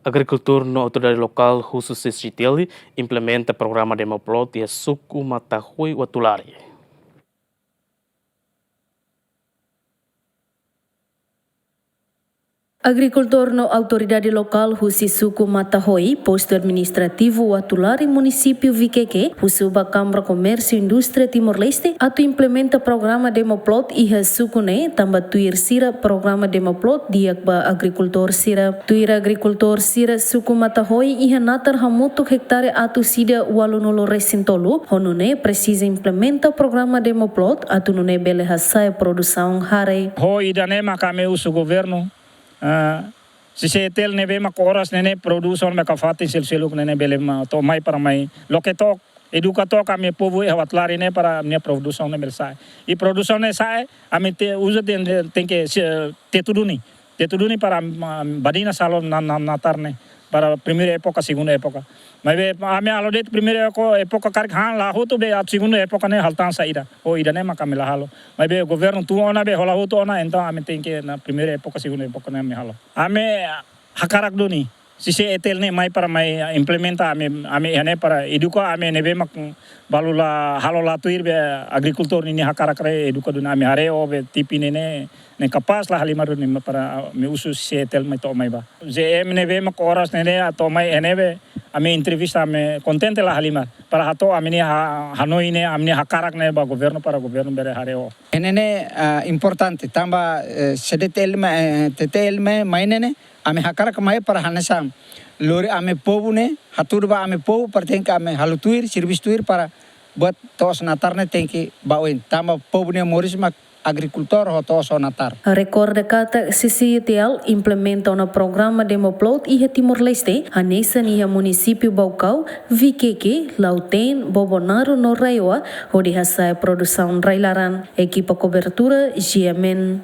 Agrikultur no Autoridade Loka husu CCI-TL implementa programa demoplot e suku Matahoi Uatulari. Agrikultor no Autoridade Loka husu suku Matahoi, posto administrativo Uatulari, município VQQ, husuba Câmara Comércio e Indústria Timor-Leste, atu implementa programa demoplot e suku ne, tamba tuir sira programa demoplot diak ba agrikultor sira. Tuir agrikultor sira suku Matahoi iha natar hamutuk hektare atu sida walunolo resintolu, honune precisa implementa programa demoplot, atu nune bele hasai produção hare. Hoi dane makame usu governo. CCI-TL nebe makoras nene produson me kafati silsiluk nene bele ma to mai para mai loketok edukatok kami povo e Uatulari ne para minha produção ne belsa e produção ne sai ame te usa tem que tetuduni para badina salon natar ne para primeira época segunda época mas ame alode primeira época karhan la hoto be at segunda época ne haltan saída o ida ne makame la halo mas be governo tu ona be hola hoto ona então ame tem que na primeira época segunda época ne me halo ame hakarak doni CCI-TL ne mai para mai implementa ame ane para eduka ame nebe mak balula halo la tuir be agrikultor ni hakarak re eduka dona ame hare o be tipi ne kapas lah halima doni para me usu CCI-TL mai to mai ba JM nebe mak oras ne to mai enebe ame entrevista ame contente lah halima para hato ame ni hanoi ne ame hakarak ne ba governo para governo bere hare o enene importante tamba CCI-TL me mainene ame hakarak mai para hanesam lori ame povo ne haturba ame povo pertenka ame halutuir serviço tuir para buat tos natarne tem que bauen tamba povo ne morisma agricultor ho tos natar. Recorda kata CCI-TL implementa um programa demoplot e Timor-Leste, hanesa niha município Baucau, VQQ, Lauten, Bobonaro no Raiwa, onde hasai produção railaran, equipa cobertura GMN.